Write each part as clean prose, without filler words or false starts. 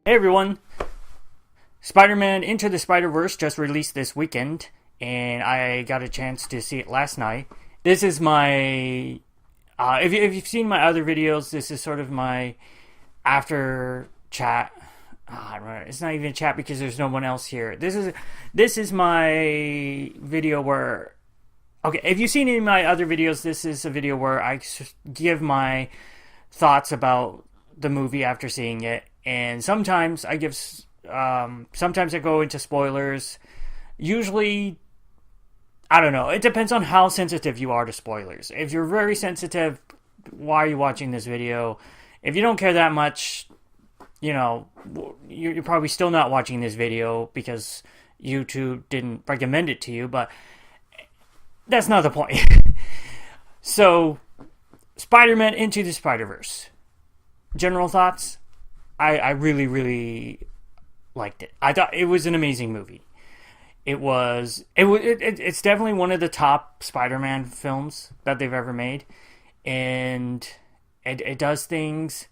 Hey everyone, Spider-Man Into the Spider-Verse just released this weekend, and I got a chance to see it last night. This is my, if you've seen my other videos, this is sort of my after chat. I don't know, it's not even a chat because there's no one else here. This is my video where, okay, if you've seen any of my other videos, this is a video where I give my thoughts about the movie after seeing it, and sometimes I go into spoilers. Usually, I don't know. It depends on how sensitive you are to spoilers. If you're very sensitive, why are you watching this video? If you don't care that much, you know, you're probably still not watching this video because YouTube didn't recommend it to you, but that's not the point. So, Spider-Man Into the Spider-Verse. General thoughts? I really, really liked it. I thought it was an amazing movie. It's definitely one of the top Spider-Man films that they've ever made, and it does things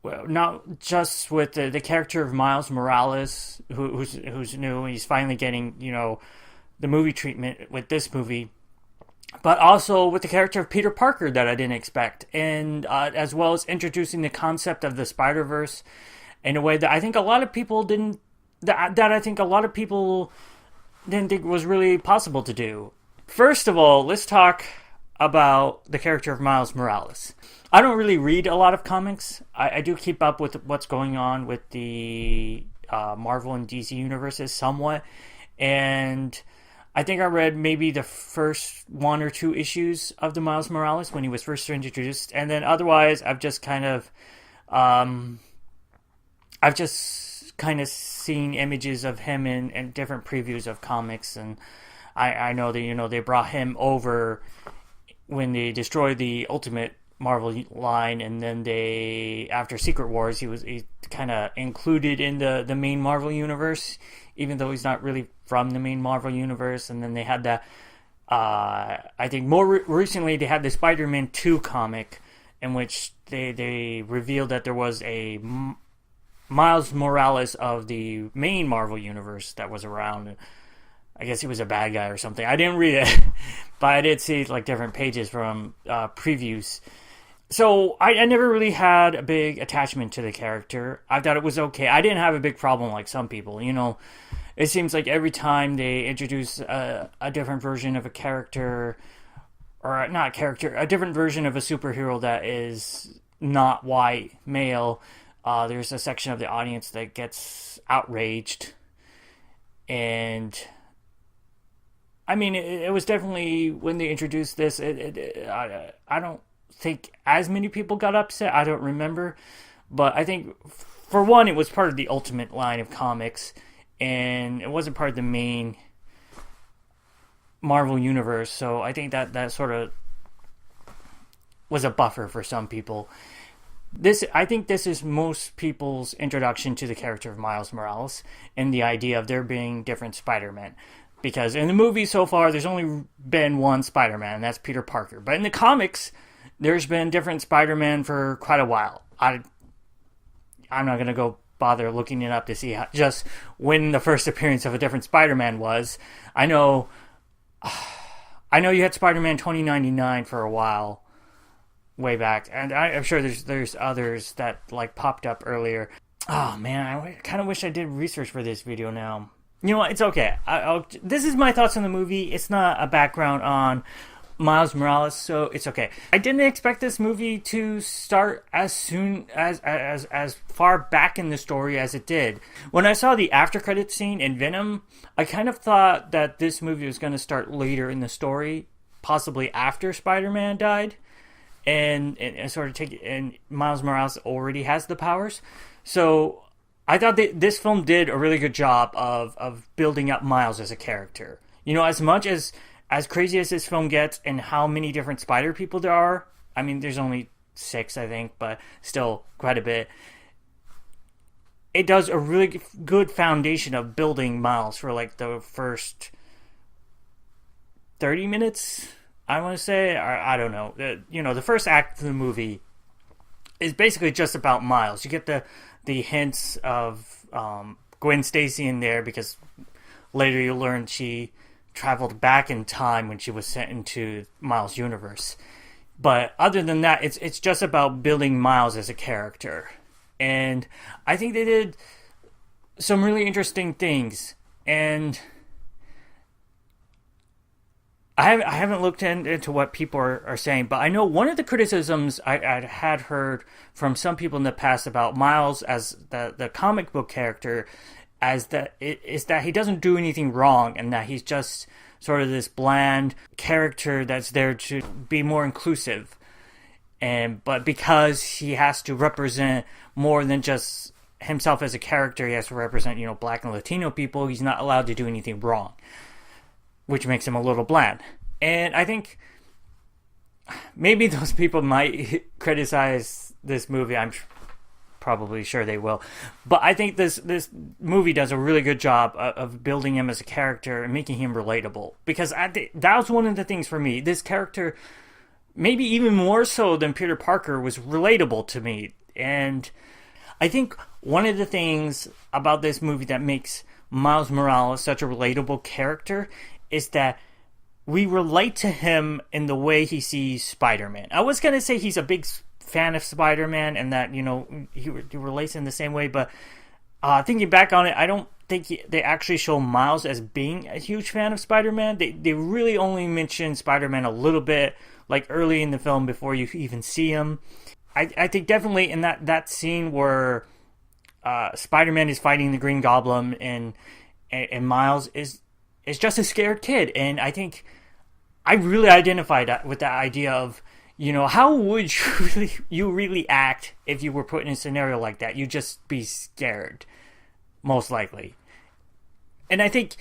well, not just with the character of Miles Morales, who's new. He's finally getting the movie treatment with this movie, but also with the character of Peter Parker that I didn't expect, and as well as introducing the concept of the Spider-Verse in a way that I think a lot of people didn't that I think a lot of people didn't think was really possible to do. First of all, let's talk about the character of Miles Morales. I don't really read a lot of comics. I do keep up with what's going on with the Marvel and DC universes somewhat, and I think I read maybe the first one or two issues of the Miles Morales when he was first introduced, and then otherwise I've just kind of seen images of him in different previews of comics, and I know that they brought him over when they destroyed the Ultimate Marvel line, and then after Secret Wars he kind of included in the main Marvel universe, even though he's not really from the main Marvel universe. And then they had the I think more recently they had the Spider-Man 2 comic in which they revealed that there was a Miles Morales of the main Marvel universe that was around. I guess he was a bad guy or something. I didn't read it, but I did see like different pages from previews. So I never really had a big attachment to the character. I thought it was okay. I didn't have a big problem like some people. It seems like every time they introduce a different version of a character, or not character, a different version of a superhero that is not white, male, there's a section of the audience that gets outraged. And I mean, it was definitely when they introduced this. I don't think as many people got upset. I don't remember, but I think for one, it was part of the Ultimate line of comics, and it wasn't part of the main Marvel universe. So I think that sort of was a buffer for some people. I think this is most people's introduction to the character of Miles Morales and the idea of there being different Spider-Man. Because in the movie so far, there's only been one Spider-Man, and that's Peter Parker. But in the comics, there's been different Spider-Man for quite a while. I'm not going to go bother looking it up to see just when the first appearance of a different Spider-Man was. I know you had Spider-Man 2099 for a while, way back, and I'm sure there's others that like popped up earlier. Oh man, I kind of wish I did research for this video now. You know what? It's okay. This is my thoughts on the movie. It's not a background on Miles Morales, so it's okay. I didn't expect this movie to start as soon as far back in the story as it did. When I saw the after credit scene in Venom, I kind of thought that this movie was going to start later in the story, possibly after Spider-Man died, and Miles Morales already has the powers. So I thought that this film did a really good job of building up Miles as a character. As much as crazy as this film gets and how many different Spider people there are, I mean, there's only 6, I think, but still quite a bit. It does a really good foundation of building Miles for like the first 30 minutes, I want to say. Or, I don't know. The first act of the movie is basically just about Miles. You get the hints of Gwen Stacy in there, because later you learn she traveled back in time when she was sent into Miles' universe. But other than that, it's just about building Miles as a character. And I think they did some really interesting things. And I haven't looked into what people are saying, but I know one of the criticisms I had heard from some people in the past about Miles as the comic book character is that he doesn't do anything wrong, and that he's just sort of this bland character that's there to be more inclusive. But because he has to represent more than just himself as a character, he has to represent, Black and Latino people, he's not allowed to do anything wrong, which makes him a little bland. And I think maybe those people might criticize this movie. I'm probably sure they will. But I think this movie does a really good job of building him as a character and making him relatable. Because that was one of the things for me. This character, maybe even more so than Peter Parker, was relatable to me. And I think one of the things about this movie that makes Miles Morales such a relatable character is that we relate to him in the way he sees Spider-Man. I was going to say he's a big fan of Spider-Man and that, he relates in the same way, but thinking back on it, I don't think they actually show Miles as being a huge fan of Spider-Man. They really only mention Spider-Man a little bit, like early in the film before you even see him. I think definitely in that scene where Spider-Man is fighting the Green Goblin and Miles is just a scared kid. And I think I really identified with that idea of, how would you really act if you were put in a scenario like that? You'd just be scared, most likely. And I think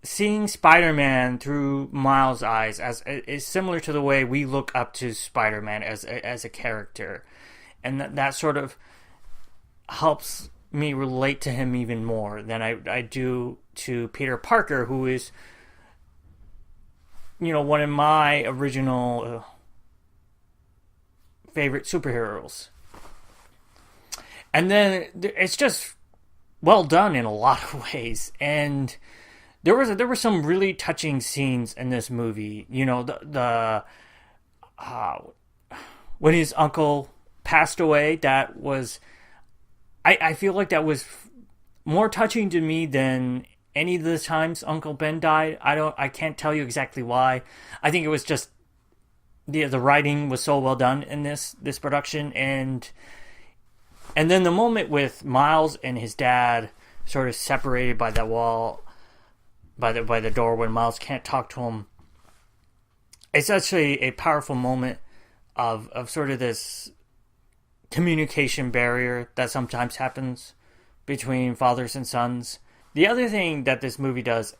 seeing Spider-Man through Miles' eyes is similar to the way we look up to Spider-Man as a character. And that sort of helps me relate to him even more than I do to Peter Parker, who is, one of my original favorite superheroes. And then it's just well done in a lot of ways. And there were some really touching scenes in this movie. When his uncle passed away, that was, I feel like that was more touching to me than any of the times Uncle Ben died. I can't tell you exactly why. I think it was just the writing was so well done in this production, and then the moment with Miles and his dad sort of separated by that wall, by the door, when Miles can't talk to him. It's actually a powerful moment of sort of this communication barrier that sometimes happens between fathers and sons. The other thing that this movie does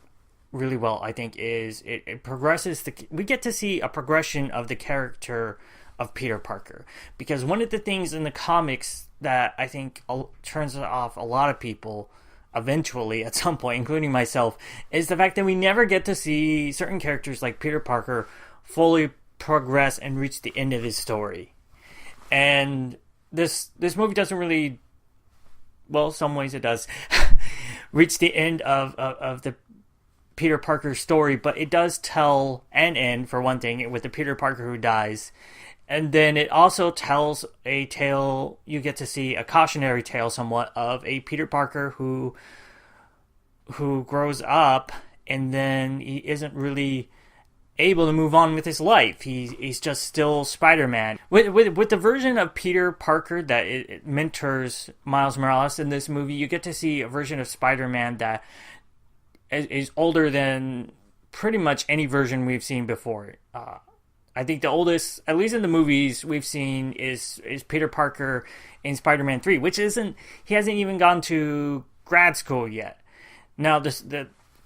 really well, I think, is it progresses. We get to see a progression of the character of Peter Parker. Because one of the things in the comics that I think turns off a lot of people eventually at some point, including myself, is the fact that we never get to see certain characters like Peter Parker fully progress and reach the end of his story. And this movie doesn't really, well, some ways it does, reach the end of the Peter Parker story, but it does tell an end, for one thing, with the Peter Parker who dies. And then it also tells a tale, you get to see a cautionary tale somewhat of a Peter Parker who grows up and then he isn't really able to move on with his life. He's just still Spider-Man. With the version of Peter Parker that it mentors Miles Morales in this movie, you get to see a version of Spider-Man that is older than pretty much any version we've seen before. I think the oldest, at least in the movies we've seen, is Peter Parker in Spider-Man 3, which he hasn't even gone to grad school yet. Now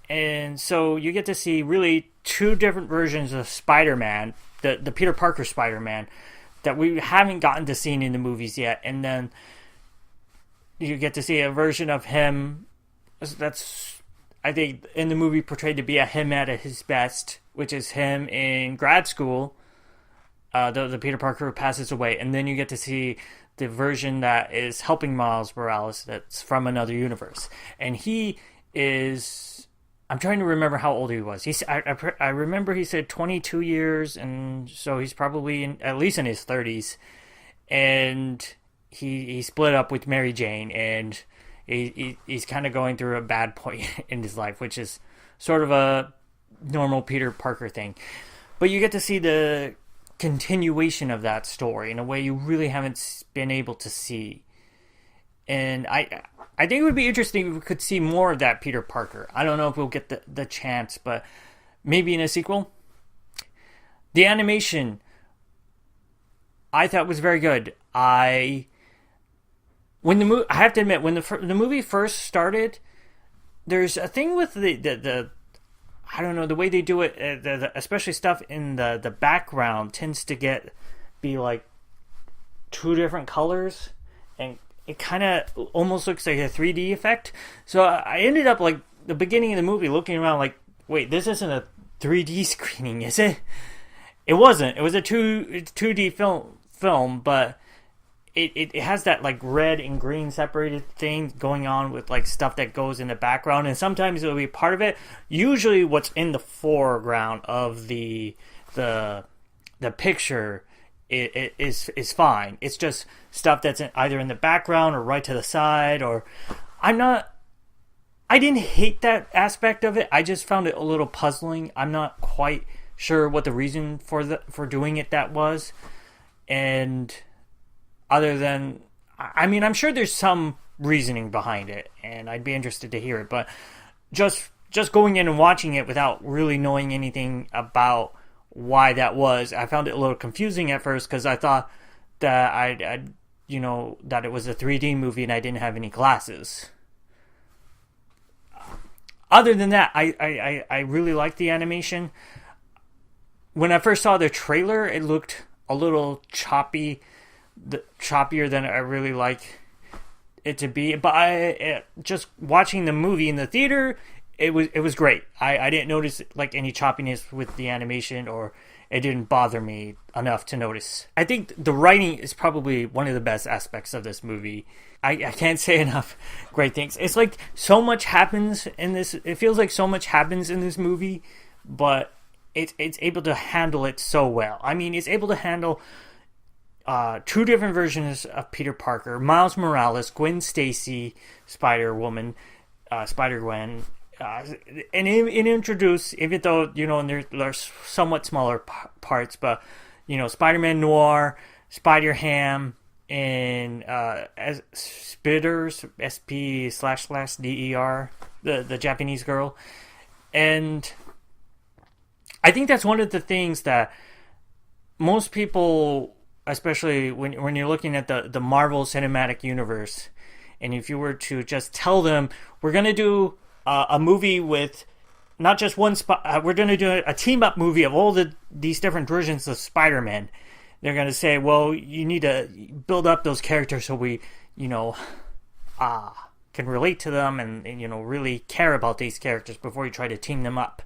and so you get to see really two different versions of Spider-Man, the Peter Parker Spider-Man, that we haven't gotten to see in the movies yet. And then you get to see a version of him that's, I think, in the movie, portrayed to be him at his best, which is him in grad school, the Peter Parker who passes away, and then you get to see the version that is helping Miles Morales that's from another universe, and he is. I'm trying to remember how old he was. I remember he said 22 years, and so he's probably at least in his 30s, and he split up with Mary Jane, and he's kind of going through a bad point in his life, which is sort of a normal Peter Parker thing. But you get to see the continuation of that story in a way you really haven't been able to see. And I think it would be interesting if we could see more of that Peter Parker. I don't know if we'll get the chance, but maybe in a sequel. The animation I thought was very good. I have to admit, when the movie first started, there's a thing with the I don't know, the way they do it, especially stuff in the background tends to be like two different colors, and it kind of almost looks like a 3D effect. So I ended up, like, the beginning of the movie looking around like, wait, this isn't a 3D screening, is it? It wasn't. It was a 2D film, but it has that, like, red and green separated thing going on with, like, stuff that goes in the background, and sometimes it'll be part of it. Usually what's in the foreground of the picture is fine. It's just stuff that's either in the background or right to the side, or I didn't hate that aspect of it. I just found it a little puzzling. I'm not quite sure what the reason for doing it that was. And other than, I mean, I'm sure there's some reasoning behind it, and I'd be interested to hear it, but just going in and watching it without really knowing anything about why that was, I found it a little confusing at first, because I thought that that it was a 3D movie and I didn't have any glasses. Other than that, I really liked the animation. When I first saw the trailer, it looked a little choppier than I really like it to be. But just watching the movie in the theater, it was great. I didn't notice, like, any choppiness with the animation, or it didn't bother me enough to notice. I think the writing is probably one of the best aspects of this movie. I can't say enough great things. It's like so much happens in this. It feels like so much happens in this movie, but it's able to handle it so well. I mean, it's able to handle two different versions of Peter Parker, Miles Morales, Gwen Stacy, Spider-Gwen, and introduce, even though, and there's somewhat smaller parts, but, Spider-Man Noir, Spider-Ham, and as Spitters, SP//DER, the Japanese girl. And I think that's one of the things that most people, especially when you're looking at the Marvel Cinematic Universe, and if you were to just tell them, we're going to do a movie with not just one we're going to do a team-up movie of all these different versions of Spider-Man, they're going to say, well, you need to build up those characters so we, can relate to them and really care about these characters before you try to team them up.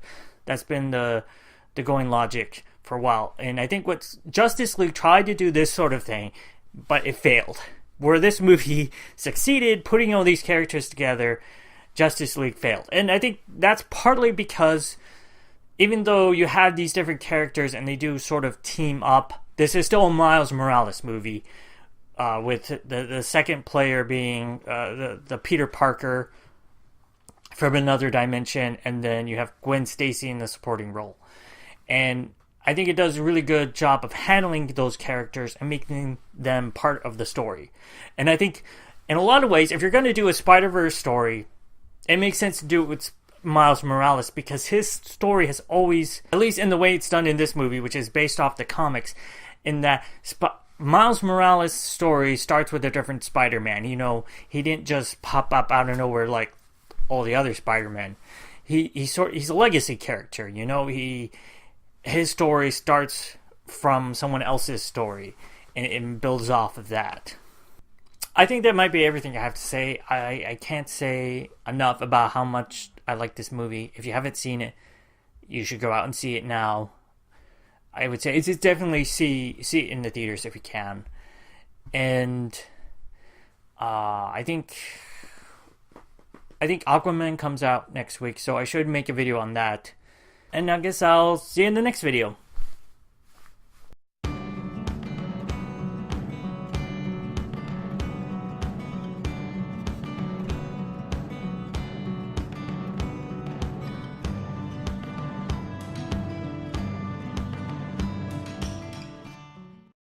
That's been the going logic for a while. And I think what Justice League tried to do this sort of thing, but it failed. Where this movie succeeded putting all these characters together, Justice League failed. And I think that's partly because even though you have these different characters and they do sort of team up, this is still a Miles Morales movie, with the second player being the Peter Parker from another dimension, and then you have Gwen Stacy in the supporting role. And I think it does a really good job of handling those characters and making them part of the story. And I think in a lot of ways, if you're going to do a Spider-Verse story, it makes sense to do it with Miles Morales, because his story has always, at least in the way it's done in this movie, which is based off the comics, in that Miles Morales' story starts with a different Spider-Man. He didn't just pop up out of nowhere like all the other Spider-Men. He's a legacy character. His story starts from someone else's story and builds off of that. I think that might be everything I have to say. I can't say enough about how much I like this movie. If you haven't seen it, you should go out and see it now. I would say it's definitely see it in the theaters if you can. And I think Aquaman comes out next week, so I should make a video on that. And I guess I'll see you in the next video.